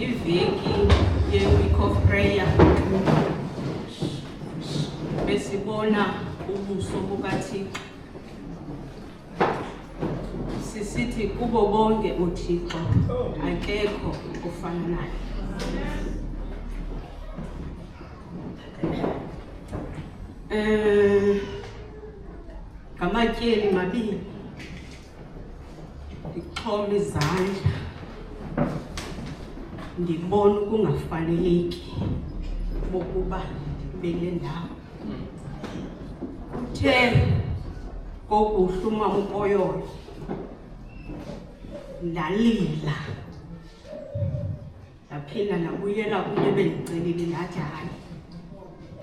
iveki ye-week of prayer besibona ubuso bukaThixo. Sisithi kubo bonke uThixo akekho ofana naye. Ngamatyeli mabili ndixhoma izandla ndibona ukungafaneleki bokuba bele ndawo. Uthe kokuhluma upoyoyo ndalila ndaphinda ndabuyela kumntu ebendicelile ndathi hayi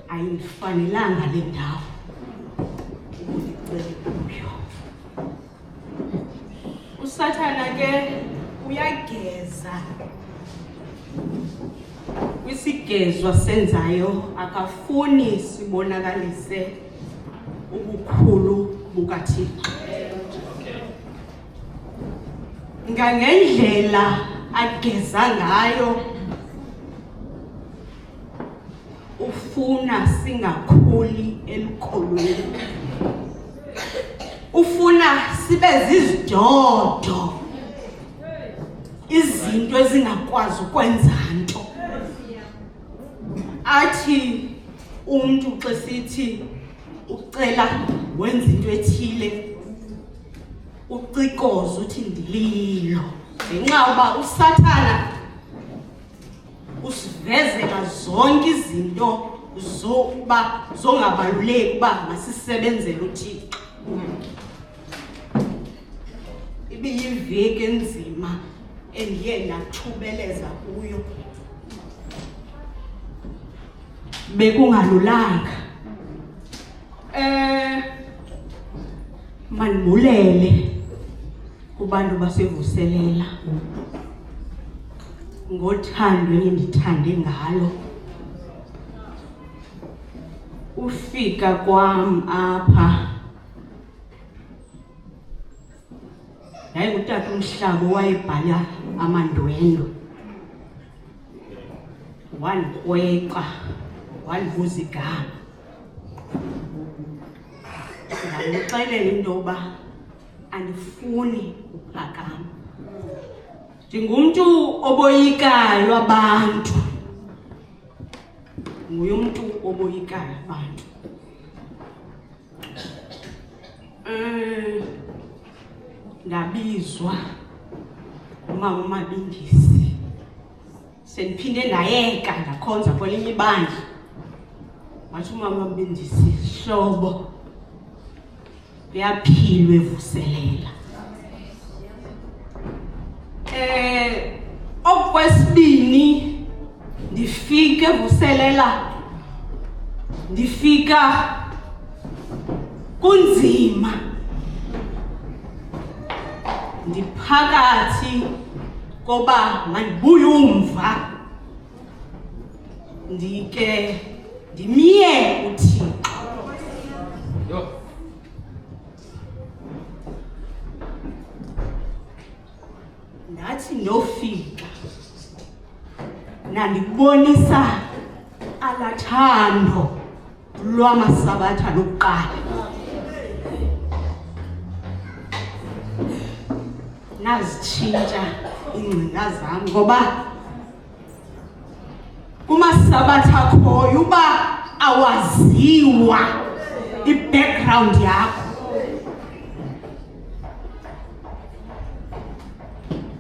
ayindifanelanga le ndawo ubundicele kuyo. Usathana ke uyageza kwisigezwa senzayo, akafuni sibonakalise ubukhulu bukaThixo. Ngangendlela ageza ngayo ufuna singakhuli elukolweni, ufuna sibe zizidodo, izinto ezingakwazi ukwenza nto. Athi umntu xa sithi ucela wenza into ethile ucikoza uthi ndililo, ngenxa uba usathana usivezela zonke izinto zokuba zongabaluleki uba masisebenzele uThixo. Ibiyiveki enzima endiye ndathubeleza kuyo, bekungalulanga. Mandibulele kubantu basevuselela ngothando endithande ngalo. Ufika kwam apha yayingutata uMhlaba owayebhala amandwendwe, wandikrweqa wandibuza igama. Ndamxelela into yoba andifuni uphakama, ndingumntu oboyikayo abantu, nguye umntu oboyikayo abantu. Ndabizwa umama uMabindisi, sendiphinde ndayeka ndakhonza kwelinye ibandla. Wathi umama uMabindisi, hlobo uyaphilwa evuselela. Okwesibini ndifika evuselela, ndifika kunzima, ndiphakathi koba mandibuye umva ndike ndimye uThixo. Ndathi ndofika nandibonisa alathando lwamasabatha lokuqala. Nazitshintsha iingcinga zam ngoba kumasabatha akhoyo uba awaziwa i-background yakho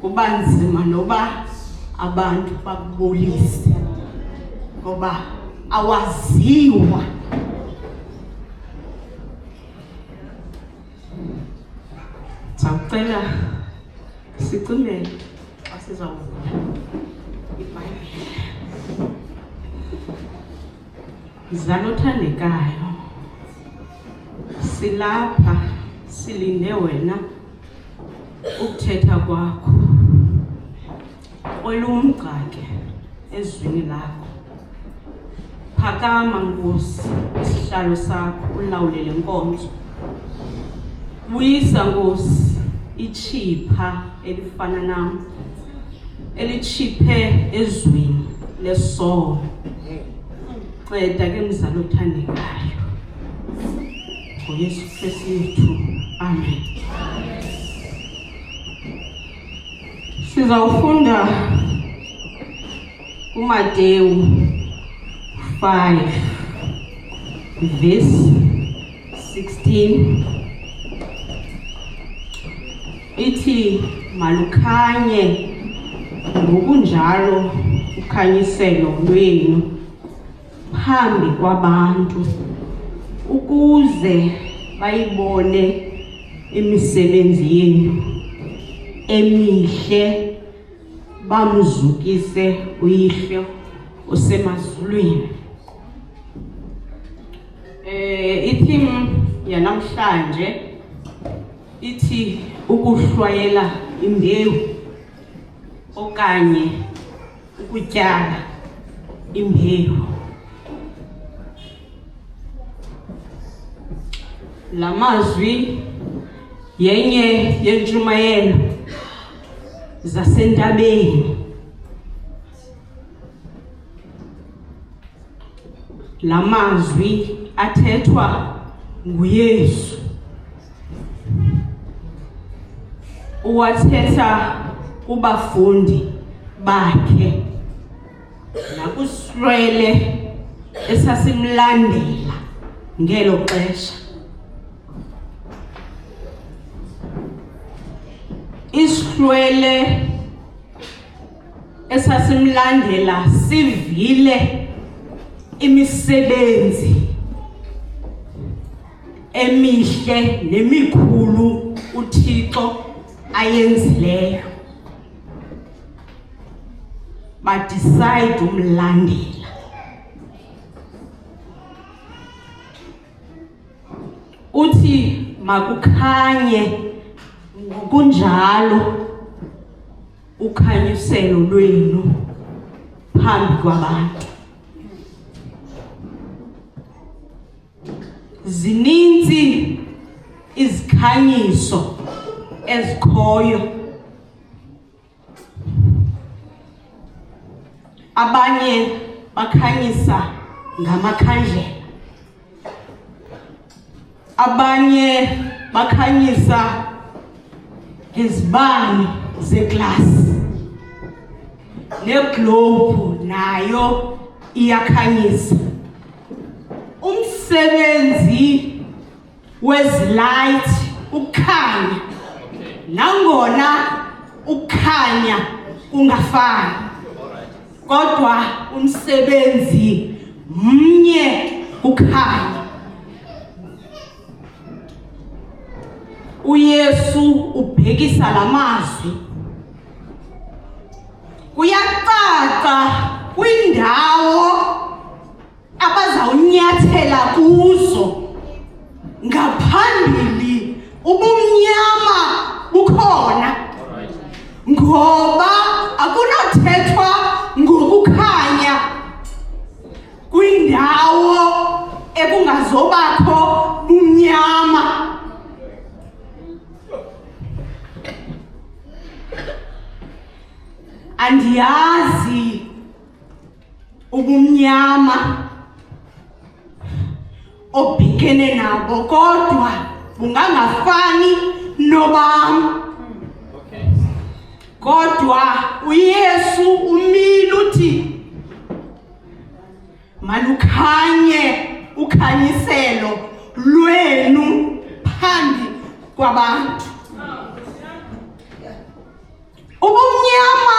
kuba nzima noba abantu bakubulise ngoba awaziwa. Sawucela sicimele xa sizawuvula iBhayibhile. Mzala othandekayo, silapha silinde wena ukuthetha kwakho. Kwelumgca ke ezwini lakho. Phakama Nkosi isihlalo sakho ulawule le nkonzo. Buyisa Nkosi ichipha elifana nam elichiphe ezweni lesono. Nceda ke mzali othandekayo. ngoYesu Kristu yethu. Amen. Sizawufunda uMateyu 5 verse 16. Ithi malukhanye ngokunjalo ukhanyiselo lwenu phambi kwabantu ukuze bayibone imisebenzi yenu emihle bamzukise uYihlo osemazulwini. Itheme yanamhlanje ithi ukuhlwayela imbewu okanye ukutyala imbewu. La mazwi yenye yentshumayelo zasentabeni. La mazwi athethwa nguYesu. Uwathetha kubafundi bakhe nakuswele esasimlandela ngelo xesha. Iswele esasimlandela sivile imisebenzi emihle nemikhulu uThixo ayenzileyo. Badecide umlandela. Uthi makukhanye ngokunjalo ukhanyiselo lwenu phambi kwabantu. Zininzi izikhanyiso ezikhoyo. Abanye bakhanyisa ngamakhandlela. Abanye bakhanyisa ngezibane zeglasi. Neglobe nayo iyakhanyisa. Umsebenzi wezilight ukukhanya. Nangona ukukhanya kungafani. Kodwa umsebenzi mnye ukhanya. uYesu ubhekisa lamazwi. Kuyacaca kwindawo abazawunyathela kuzo. Ngaphambili ubumnyama bukhona. Ngoba akunothethwa ngokukhanya kwindawo ekungazobakho bumnyama. Andiyazi ubumnyama obhekene nabo kodwa bungangafani nobam. Kodwa uYesu umile uthi malukhanye ukhanyiselo lwenu phambi kwabantu. Ubumnyama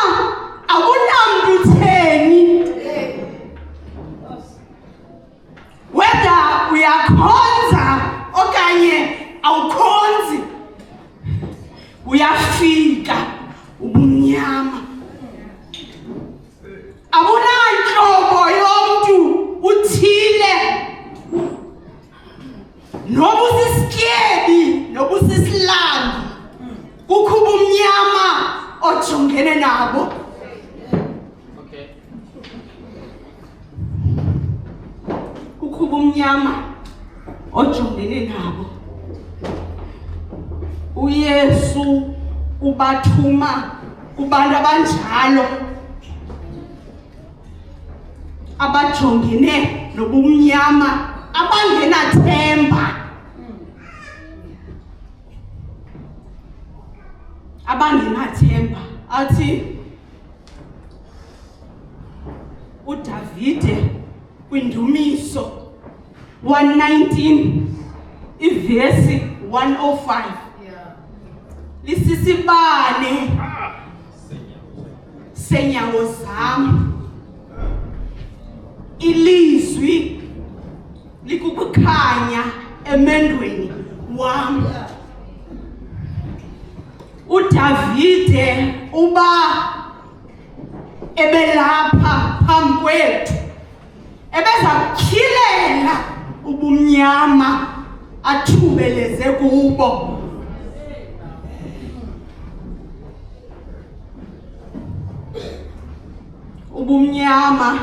akunamntu utheni. Whether uyakhonza okanye awukhonzi, uyafika ubumnyama. Abunanhlobo yomntu uthile. Noba usisityebi, noba usisilambi, kukho ubumnyama ojongene nabo. Kukho ubumnyama ojongene nabo. uYesu ubathuma kubantu abanjalo abajongene nobumnyama abangenathemba, athi uDavide kwindumiso 119 ivesi 105 lisisibane senyawo zam, ilizwi likukukhanya emendweni wam. uDavide uba ebelapha phambi kwethu ebeza kukhilela ubumnyama athubeleze kubo. Ubumnyama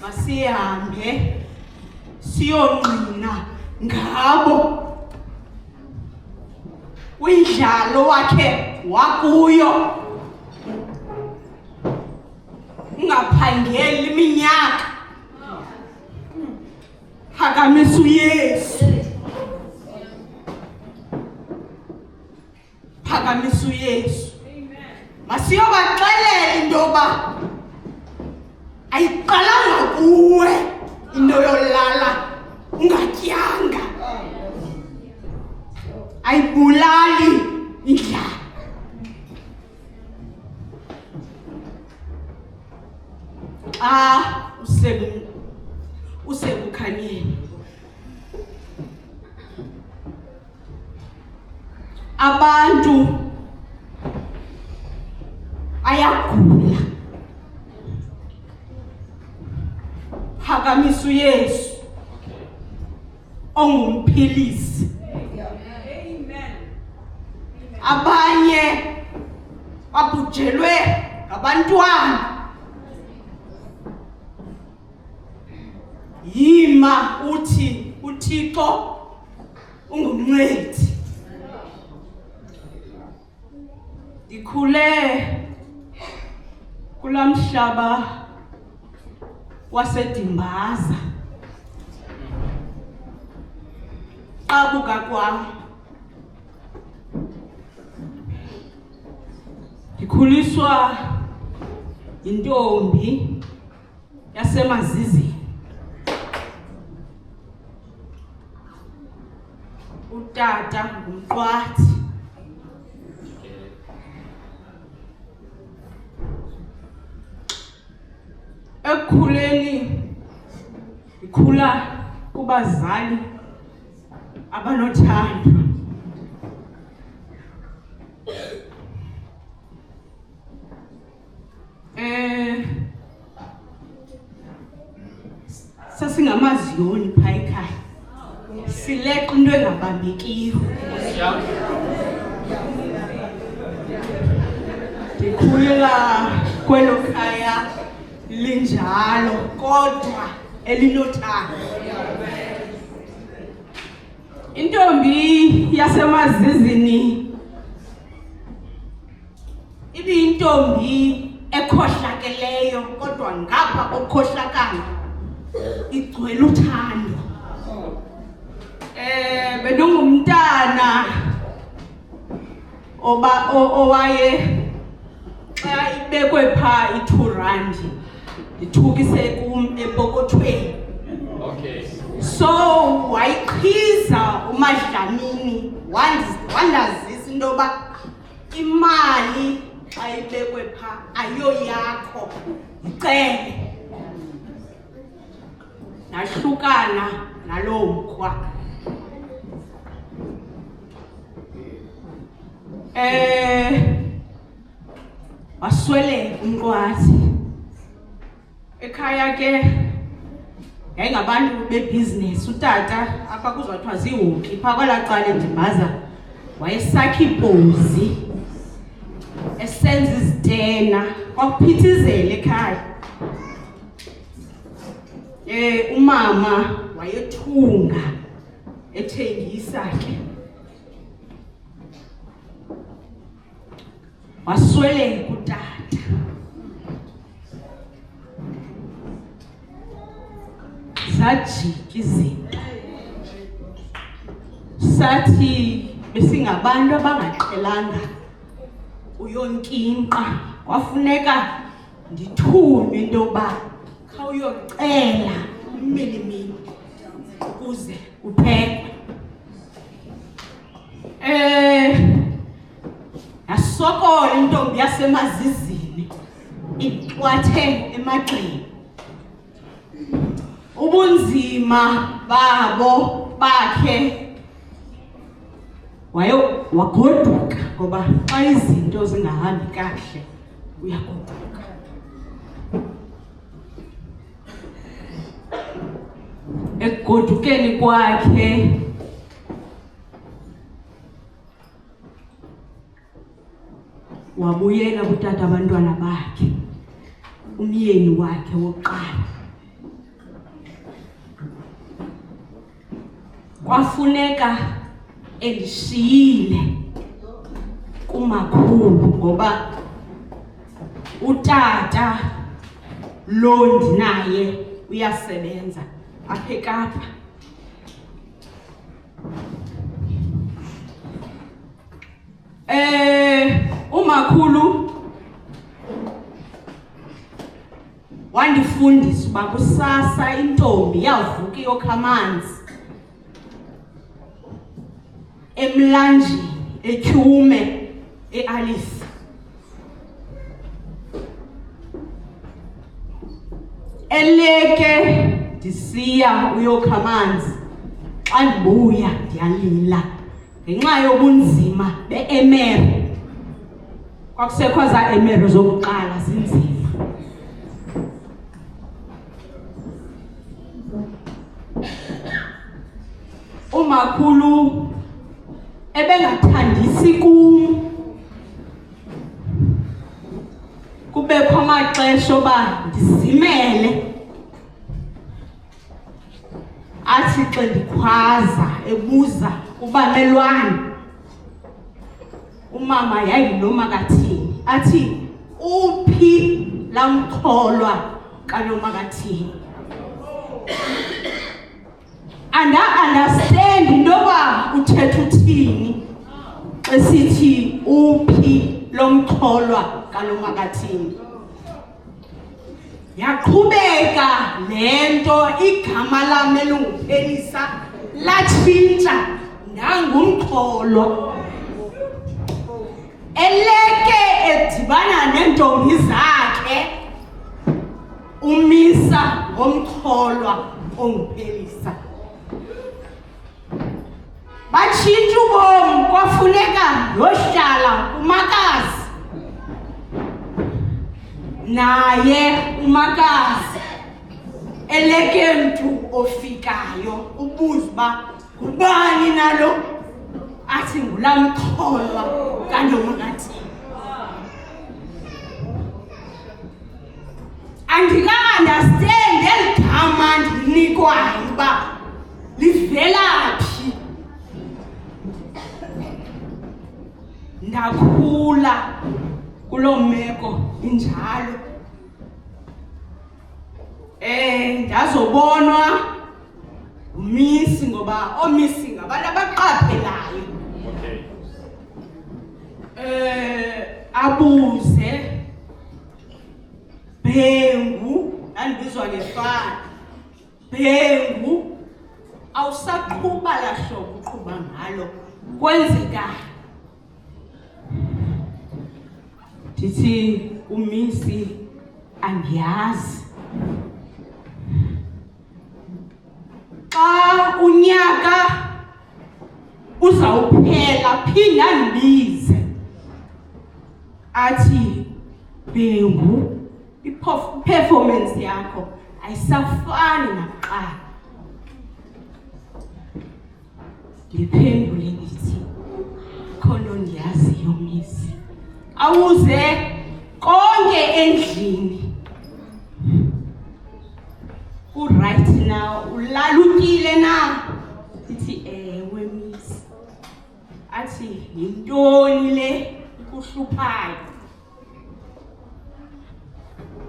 masihambe siyongqina ngabo kwindlalo wakhe wakuyo, ungaphangeli iminyaka. Phakamisa uYesu, phakamisa uYesu. Masiyobaxelela intoba ayiqalanga kuwe into yolala ungatyanga, ayibulali indlala. Usekukhanyeni abantu ayagula, phakamisa uYesu ongumphilisi. Abanye babhujelwe ngabantwana, yima uthi uThixo ungumncedi. Ndikhule kulamhlaba waseDimbaza, qabuka kwam ndikhuliswa yintombi yaseMazizini. Utata ngumqwathi, ekukhuleni ndikhula kubazali abanothando. Sasingamaziyoni phaa ekhaya, sileqa into engabambekiyo. Ndikhulela kwelo khaya linjalo kodwa elinothando. Intombi yaseMazizini ibiyintombi ekhohlakeleyo, kodwa ngapha kokhohlakala igcwele uthando. Benongumntana owaye xa ibekwe phaa i-2 ndithukise kum epokothweni. So wayiqhiza uMadlamini wandazisa into yoba imali xa ibekwe phaa ayoyakho, yicele. Nahlukana naloo mkhwa. Wasweleka umqwathi ekhaya ke yayingabantu bebhizinesi. Utata apha kuzathiwa ziihoki phaa kwelaa cala eDimbaza wayesakha iibhozi, esenza izitena, kwakuphithizela ekhaya. Umama wayethunga ethengisa ke. wasweleka utata. Zajika izinto. Sathi besingabantu abangaqhelanga uyonkinqa, kwafuneka ndithume into yoba khawuyocela ummilimili ukuze uphekwe. Yasokola intombi yasemazizini ixwathe emagxeni. Ubunzima babo bakhe wagoduka, ngoba xa izinto zingahambi kahle uyagoduka. Ekugodukeni kwakhe wabuyela kutata abantwana bakhe, umyeni wakhe wokuqala. Kwafuneka endishiyile kumakhulu, ngoba utata lo ndinaye uyasebenza apha eKapa. Umakhulu wandifundisa uba kusasa intombi yavuka iyokha amanzi emlanjeni eTyhume eAlice. Eleke ndisiya uyokha amanzi, xa ndibuya ndiyalila ngenxa yobunzima be-emere. Kwakusekho za emere zokuqala zinzima. Umakhulu ebengathandisi kum, kubekho amaxesha oba ndizimele. Athi xa ndikhwaza ebuza ubamelwane, umama yayinomakathini, athi uphi laa mkholwa kaNomakathini. Anda-understand into yoba uthetha uthini xa sithi uphi lo mkholwa kaNomakathini. Yaqhubeka le nto, igama lam elinguPhelisa latshintsha ndangumxholo. Eleke edibana neentombi zakhe umisa ngomxholwa onguPhelisa. Batshintsha ubomi, kwafuneka yohlala kumakazi. Naye umakazi eleke mntu ofikayo ubuza uba ngubani nalo, athi ngulaa mkholwa kaNomakathini. Andika-understand eli gama ndinikwayo uba livela phi. Ndakhula kuloo meko injalo. Ndazobonwa umisi, ngoba oomisi ngabantu abaqaphelayo. Abuze Bhengu, ndandibizwa ngefana. Bhengu, awusaqhuba la hlobo uqhuba ngalo, kwenzekani? Ndithi umisi andiyazi. Xa unyaka uzawuphela phinda ndibize. Athi Bhengu, i-performance yakho ayisafani nakuqala. Ndiphendule ndithi khona ndiyaziyo misi, awuze konke endlini right now, ulalukile na? Ndithi ewe misi. Athi yintoni le ikuhluphayo?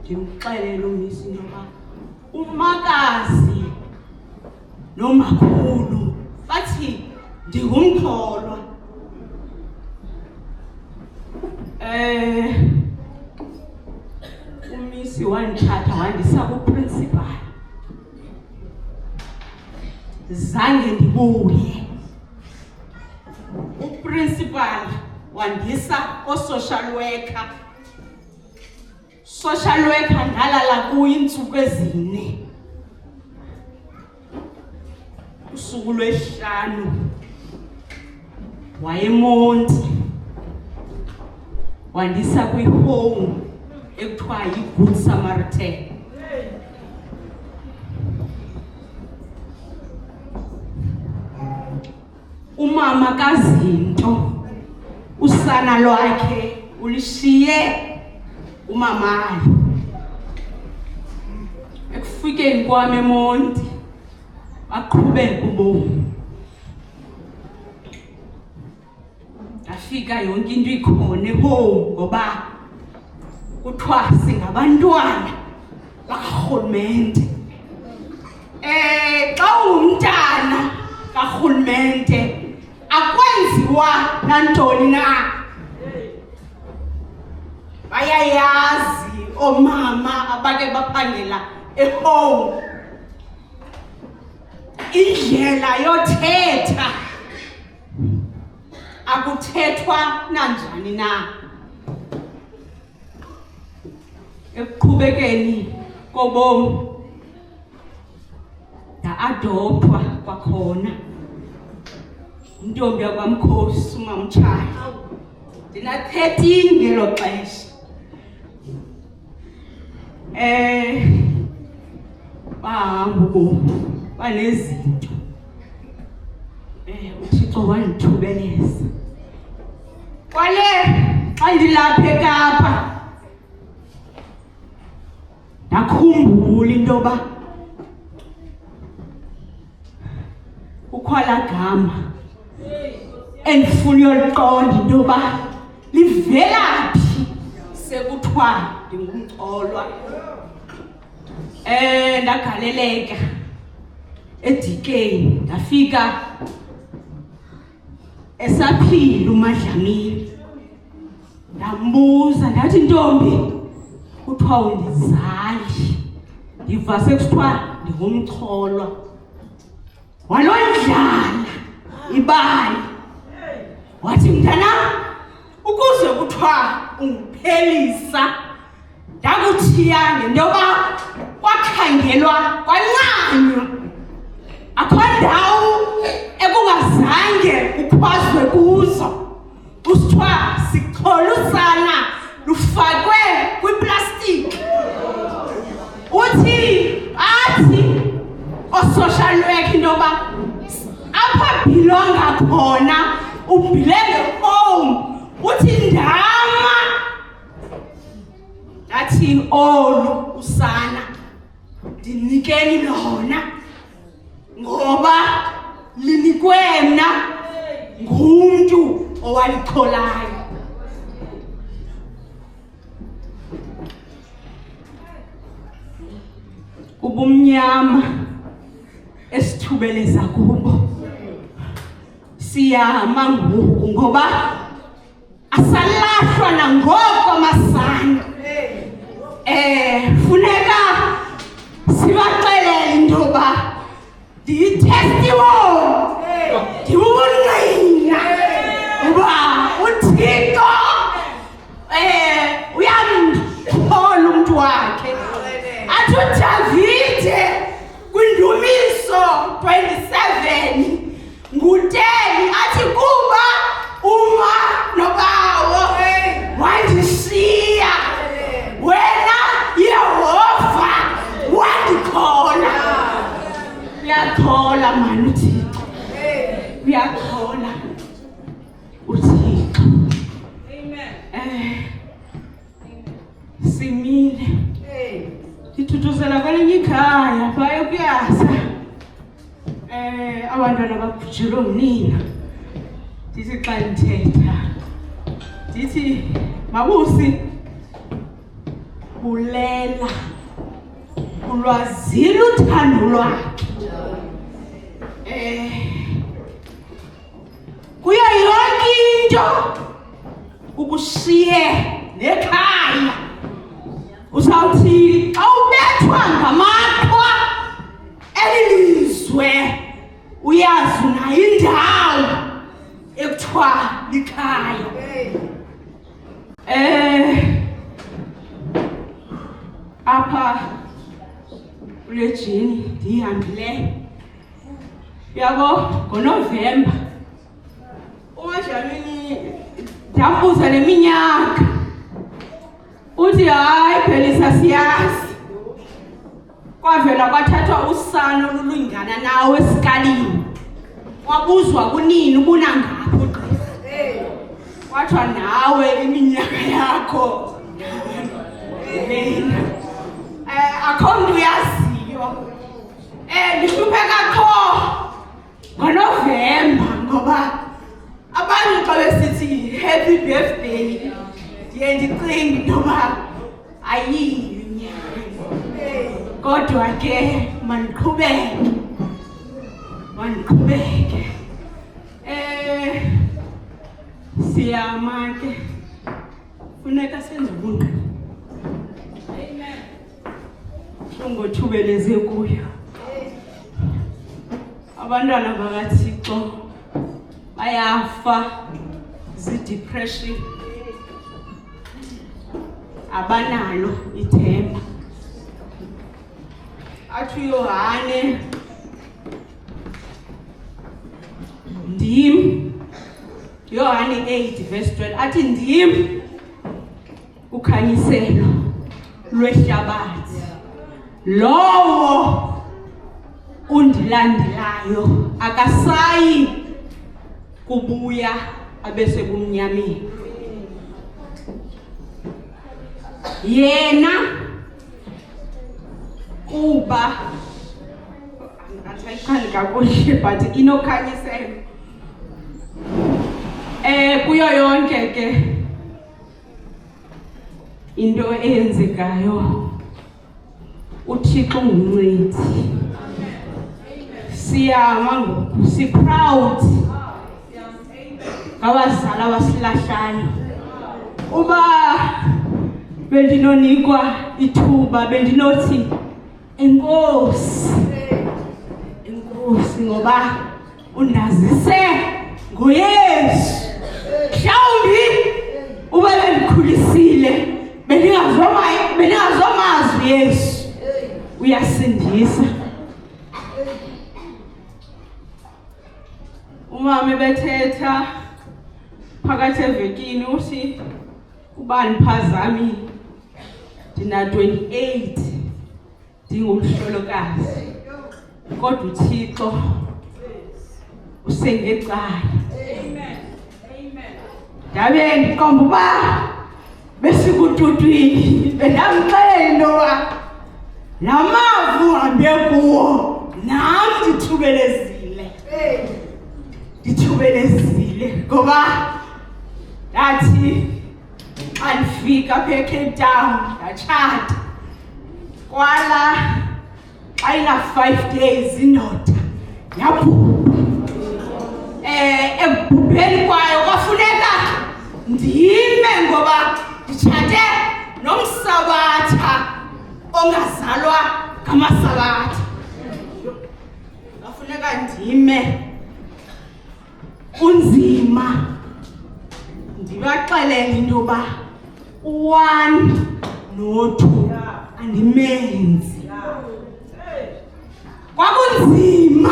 ndimxelele umisi noba umakazi nomakhulu bathi ndingumxolwa. Umisi wandithatha wandisa kuprincipal. Zange ndibuye. Uprincipal wandisa o-social worker. Social worker ndalala kuyo iintsuku ezine. Usuku lwesihlanu wayeMonti wandisa kwi-home ekuthiwa yi-Good Samaritan. Umama kaZinto usana lwakhe ulishiye umamayo. Ekufikeni kwami eMonti baqhubeka ubomi. Afika yonke into ikhona ehome ngoba kuthiwa singabantwana bakarhulumente. Xa ungumntana karhulumente akwenziwa nantoni na. Bayayazi omama abake baphangela ehome indlela yothetha akuthethwa nanjani na. Ekuqhubekeni kobomi nda-adoptwa kwakhona intombi yakwaMkhosi uMamtshaya. Ndina-13 ngelo xesha. Bahamba ubomi banezinto. uThixo wandithubeleza. Kwale xa ndilapha eKapa ndakhumbula into yoba ukhwala gama endifuna uyoliqonda into yoba livelaphi sekuthiwa ndingumxolwa. Ndagaleleka eDikeni ndafika esaphila uMadlamini. Ndambuza ndathi ntombi kuthiwa undizali ndiva sekuthiwa ndingumxolwa. Walondlala ibali wathi mntanam ukuze kuthiwa ungiphelisa ndakuthiya ngento yoba kwakhangelwa kwancanywa akho ndawo ekungazange kukhwazwe kuzo. Kusithiwa sixhola usana lufakwe kwiplastiki. Uthi athi o-social work into yoba apha bhilonga khona ubhilenge home. Uthi ndama ndathi olu usana ndinikeni lona ngoba linikwe mna ngumntu owalicholayo. Ubumnyama esithubeleza kubo siyahamba ngoku ngoba asalahlwa nangoko amasana. Funeka sibaxelele into yoba ndiyithestimoni ndiwungqina uba uThixo uyamthola umntu wakhe. Athi uDavide kwiNdumiso 27 nguteni athi kuba uma nobawo wandishiya wena Yehova wandikhola. Uyakhola mani uThixo. Uyakhola uThixo. Simile ndithuthuzela kwelinye ikhaya phaya kuyaza. Abantwana babhujelwe ngunina. Ndithi xa ndithetha ndithi mabusi ubulela ulwazile uthando lwakhe kuyo yonke into ukushiye nekhaya uzawuthi awubethwa ngamaqhwa elilizwe uyazi unayo indawo ekuthiwa likhaya apha uLejini ndihambile yabo ngoNovemba uMaDlamini ndambuza leminyaka uthi hayi phela siyazi kwavela kwathathwa usana olulingana nawe esikalini wabuzwa kunini ubuna ngaphi ugqirha kwathiwa nawe iminyaka yakho lena akho mntu uyaziyo ndihlupheka kho ngoNovemba ngoba abantu xa besithi happy birthday ndiye ndicinge intoba ayiyo inyani kodwa ke maniqhubeke siyama ke funeka senze ubungqina ungothubeleze kuyo abantwana bakaThixo bayafa zidepression abanalo ithemba athi uYohane Yohane 8 verse 12 athi ndim ukhanyiselo lwehlabathi lowo undilandelayo akasayi kubuya abesebumnyameni yena kuba ngathi kakuhle but inokhanyiselo kuyo yonke ke into eyenzekayo uThixo ungumncedi siyama ngoku si-proud ngabazali abasilahlayo uba bendinonikwa ithuba bendinothi enkosi ngoba undazise nguYesu mhlawumbi uba bendikhulisile bendingazomazi uYesu uyasindisa umama ebethetha phakathi evekini uthi ubani phazami ndina 28 ndingumhlolokazi kodwa uThixo usengecala ndabe ndiqomba uba besikututwini bendamxelela intoba lamavu hambe kuwo nam ndithubelezile ngoba ndathi xa ndifika apha eCape Town ndatshata kwala xa ina-5 days indoda yabhubha ekubhubheni kwayo kwafuneka ndime ngoba nditshate nomsabatha ongazalwa ngamasabatha kwafuneka ndime kunzima ndibaxelele intoba u1 no2 andimenzi kwakunzima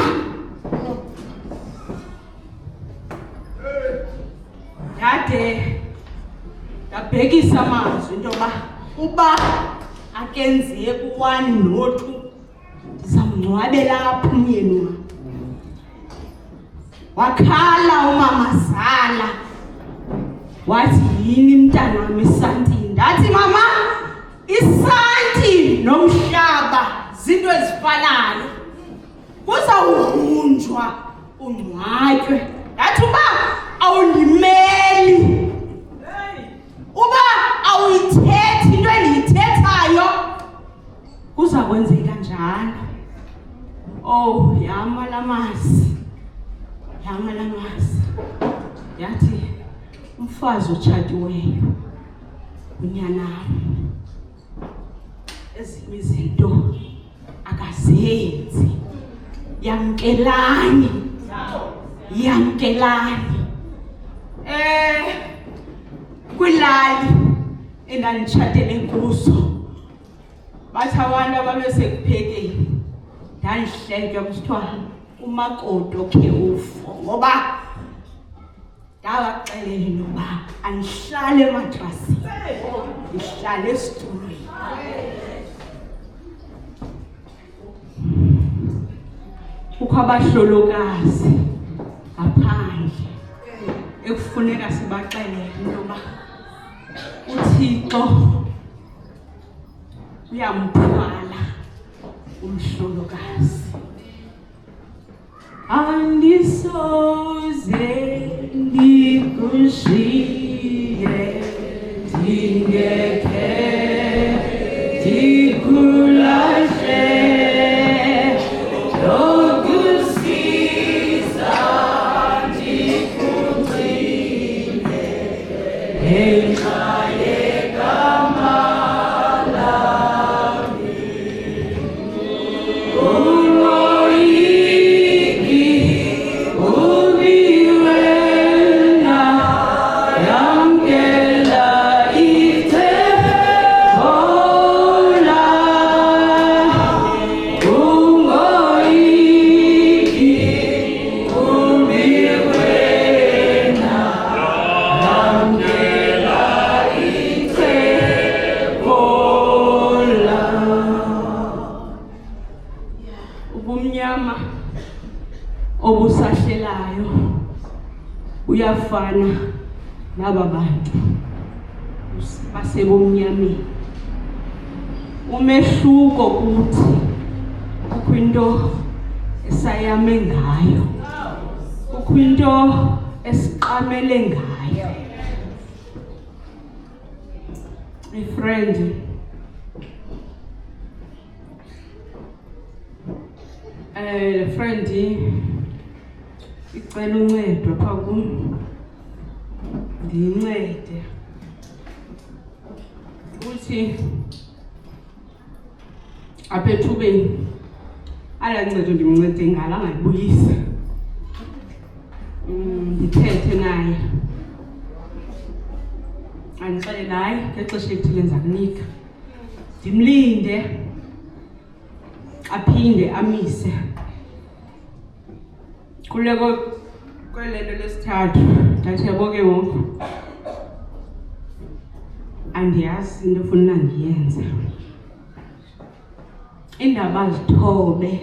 ndade ndabhekisa amazwi intoba uba akenzeki u1 no2 ndizamngcwabela apha umyeni wam wakhala umamazala wathi yini mntanami isantini ndathi mama isanti nomhlaba zinto ezifanayo kuzawuhunjwa ungcwatywe ndathi uba awundimeli uba awuyithethi into endiyithethayo kuzakwenzeka njalo. Oh, yamalamasi. Yathi umfazi otshatiweyo unyana ezinye izinto akazenzi. Yamkelani. Kwilali endanditshatele kuzo bathi abantu ababesekuphekeni ndandihletywa kusithiwa umakoti okhe ufo ngoba ndabaxelela intoba andihlale ematrasini, ndihlale esitulweni. Kukho abahlolokazi ngaphandle ekufuneka sibaxelele intoba uThixo uyamthwala umhlolokazi. Andisoze ndikushiye ndingekhe ndikulahle. Obusahlelayo uyafana naba bantu basebomnyameni. Umehluko kuthi kukho into esayame ngayo, kukho into esiqamele ngayo. My friend, friend icela uncedo apha kum, ndincede. Uthi apha ethubeni ala ncedo ndimncede ngalo angayibuyisi. Ndithethe naye andixelele hayi ngexesha elithile ndiza kunika, ndimlinde aphinde amise. Kuleko kwelento lesithathu ndathi yabo ke wonke andiyazi into efuna ndiyenze. Indaba zithobe.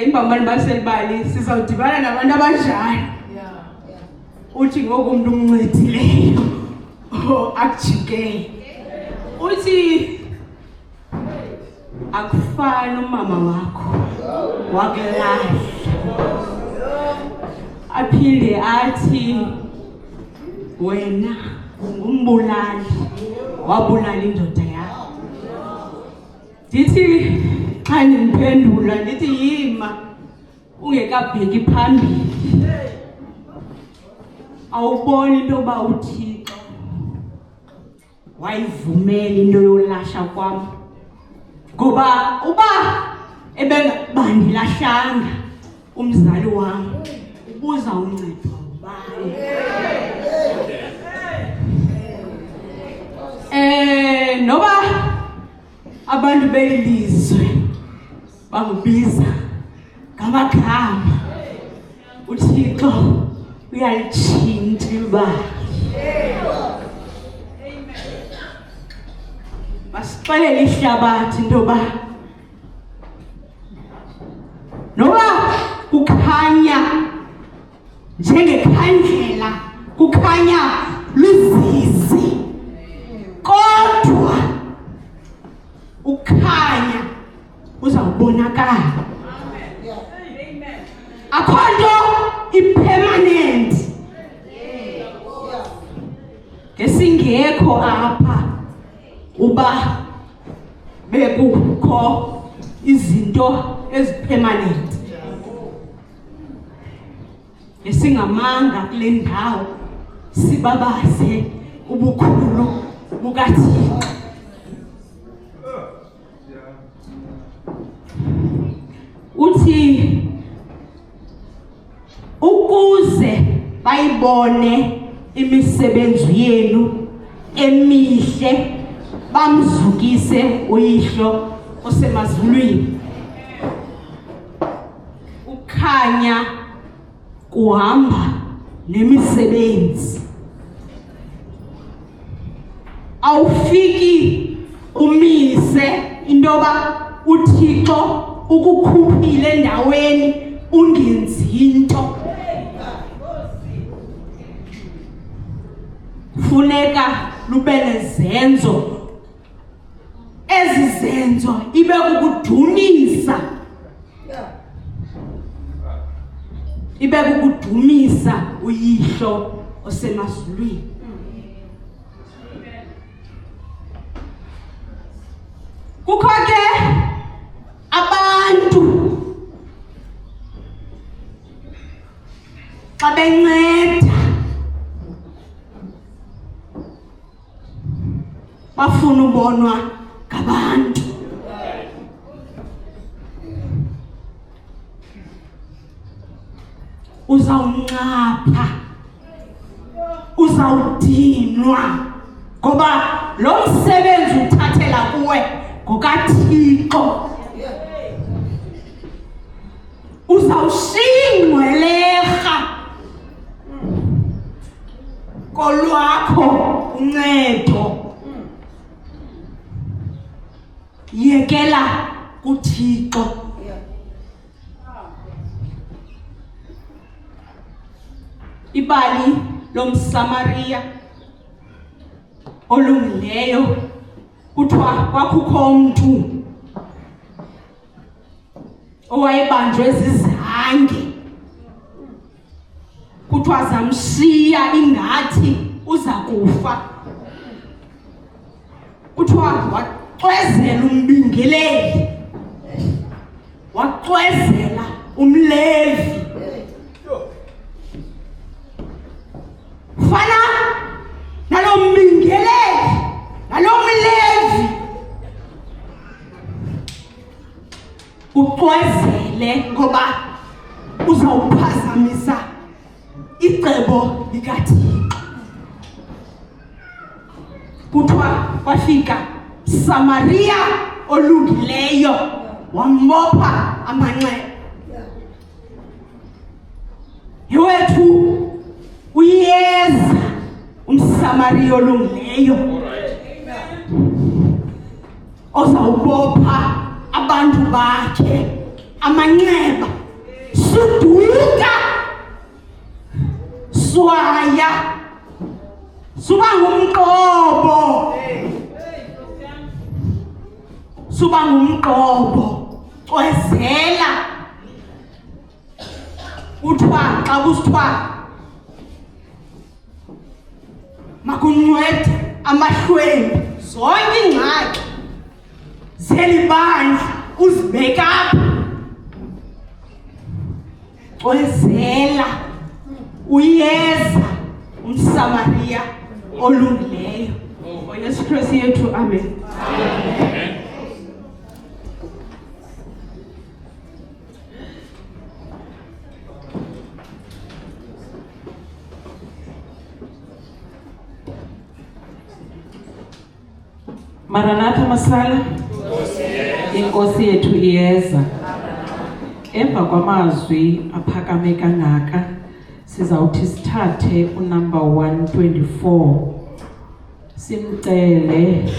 Imbambani baselibali sizawudibana nabantu abanjalo. Uthi ngoku umuntu umncedileyo akujike. Uthi akufani umama wakho wakulahla. Aphinde athi wena ngumbulali wabulala indoda yakho. Ndithi xa ndimphendula ndithi yima ungekabheki phambili. Awuboni into yoba uThixo wayivumela into yolasha kwam? Ngoba uba ebengabandilahlanga umzali wam ubuza uncedwa ngubani? Noba abantu belizwe bangibiza ngamagama, uThixo uyalitshintsha ibali. Masixelele ihlabathi intoba noba kukhanya njengekhandlela, kukhanya luzizi, kodwa ukhanya uzawubonakala. Akho nto ipermanent. Ngesingekho apha uba bekukho izinto ezipermanent. Esingamanga kule ndawo sibabaze ubukhulu bukaThixo. Uthi ukuze bayibone imisebenzi yenu emihle bamzukise uyihlo osemazulwini. Ukhanya kuhamba nemisebenzi. Awufiki umise intoba uThixo ukukhuphile endaweni ungenzi into. Funeka lube nezenzo. Ezi zenzo ibe kukudumisa. Ibe kukudumisa uyihlo osemazulwini. Kukho ke abantu xa benceda bafuna ubonwa ngabantu. Uzawuncapha, uzawudinwa, ngoba lo msebenzi uthathela kuwe ngokaThixo. Uzawushiya ingcwelerha kolwakho uncedo. Yekela kuThixo. Ibali lomSamariya olungileyo kuthiwa kwakukho umntu owayebanjwe zizange. Kuthiwa zamshiya ingathi uza kufa. Kuthiwa waxwezela umbingeleli, waxwezela umlevi. Fana nalo mbingeleli nalo mlevi uxwezele, ngoba uzawuphazamisa icebo likaThixo. Kuthiwa kwafika Samariya olungileyo wambopha amanxeba. Yewethu uyeza umSamariya olungileyo ozawubopha abantu bakhe amanxeba. Suduka, swaya, suba ngumqobo, suba ngumqobo, xwezela. Kuthiwa xa kusithiwa makuncede amahlwempu, zonke iingxaki zeli bandla uzibeke apha. Xwezela, uyeza umSamariya olungileyo. Yesu Kristu yethu, amen. Maranatha masala. Inkosi yethu iyeza. Emva kwamazwi aphakame kangaka sizawuthi sithathe unumber 124 simcele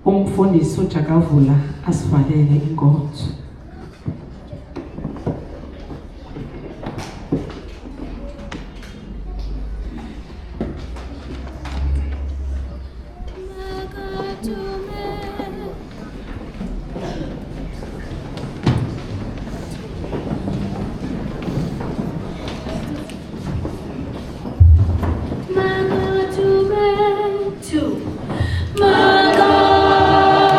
umfundisi uJakavula asivalele inkonzo. My God.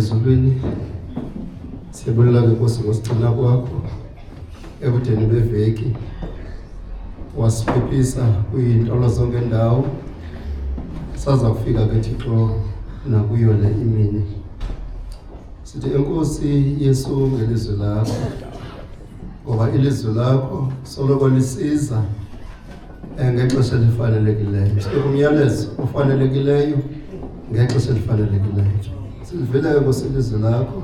ezulwini, siyabulela ke Nkosi ngosigcina kwakho ebudeni beveki, wasiphephisa kuyintolo zonke ndawo, saza kufika ke Thixo nakuyo le imini. Sithi Enkosi Yesu ngelizwi lakho, ngoba ilizwi lakho soloko lisiza ngexesha elifanelekileyo. Sikumyalezo ofanelekileyo ngexesha elifanelekileyo. Sivele ke kusilizwe lakho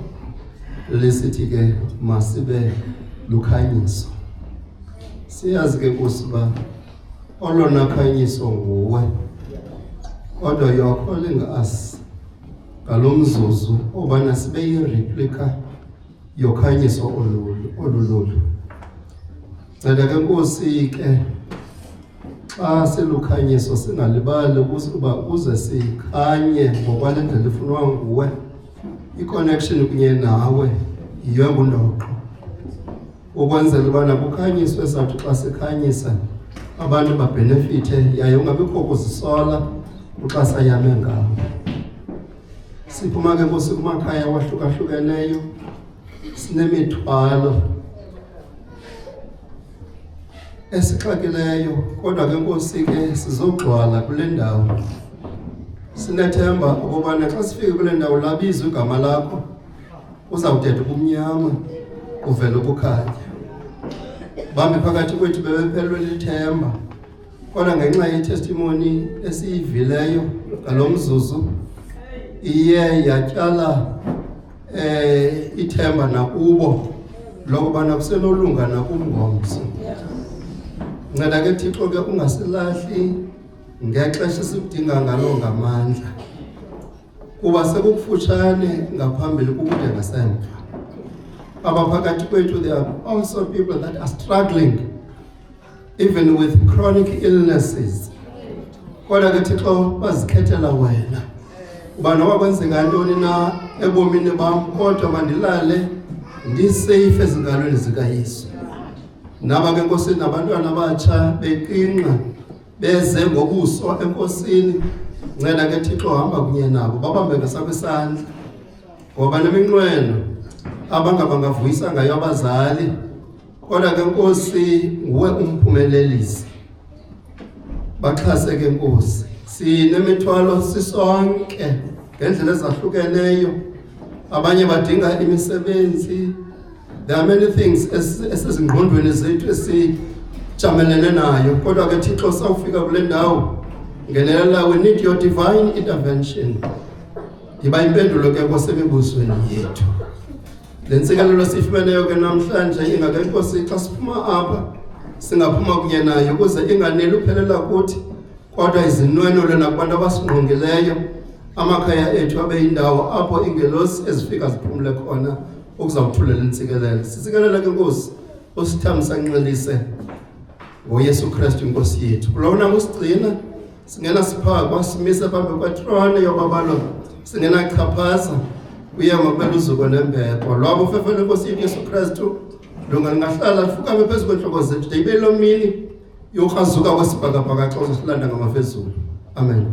lesithi ke masibe lukhanyiso. Siyazi ke Nkosi ba olona khanyiso nguwe, kodwa you are calling us ngalomzuzu obana sibe yi-replica yokhanyiso olululu. Nceda ke Nkosi ke xa selukhanyiso singalibali ukuba uze sikhanye ngokwale ndlela ifunwa nguwe. I-connection kunye nawe yiyo ngundoqo, ukwenzela ubana kukhanyiswe sathi xa sikhanyisa abantu babhenefithe, yaye ungabikho kuzisola xa sayame ngawo. Siphuma ke Nkosi kumakhaya wahlukahlukeneyo, sinemithwalo esixakileyo, kodwa ke Nkosi ke sizogcwala kule ndawo. Sinethemba ukubana xa sifike kule ndawo labizwa igama lakho, uzawuthetha ubumnyama uvele ukukhanya. Bambi phakathi kwethu bebephelelwe lithemba, kodwa ngenxa yetestimony esiyivileyo ngalo mzuzu iye yatyala ithemba nakubo lokubana kusenolunga nakumngomso. Nceda ke Thixo ke ungasilahli ngexesha sikudinga ngalo ngamandla, kuba sekukufutshane ngaphambili kukude ngasemva. Abaphakathi kwethu, there are also people that are struggling even with chronic illnesses. Kodwa ke Thixo bazikhethela wena uba noba kwenzeka ntoni na ebomini bam, kodwa mandilale ndisafe ezingalweni zikaYesu. Naba ke Nkosi nabantwana abatsha beqinqa beze ngobuso enkosini, nceda ke Thixo hamba kunye nabo, babambe ngesakho isandla, ngoba neminqweno abangavuyisa ngayo abazali, kodwa ke Nkosi nguwe umphumelelisi. Baxhase ke Nkosi, sinemithwalo sisonke ngendlela ezahlukeneyo, abanye badinga imisebenzi. There are many things esezingqondweni zethu esijamelene nayo, kodwa ke Thixo sawufika kule ndawo ngenelela, we need your divine intervention. Yiba impendulo ke Nkosi emibuzweni yethu. Le ntsikelelo siyifumeneyo ke namhlanje ingake Nkosi xa siphuma apha singaphuma kunye nayo, ukuze inganeli uphelela kuthi, kodwa izinwenelo nakubantu abasingqongileyo, amakhaya ethu abe yindawo apho ingelosi ezifika ziphumule khona ukuzawuthulela intsikelelo. Sisikelela ke Nkosi usithambisa nxelise ngoYesu Kristu Nkosi yethu. Kulona usigcina singena siphakwa, simise phambi kwetrone yobabalo, singena chaphaza uye ngokubela uzuko nembeko. Lwabo ufefele Nkosi yethu Yesu Kristu lungahlala lifukame phezu kwentloko zethu, ibe lo mini yokukrazuka kwesibhakabhaka xa uzosilanda ngamafezulu. Amen.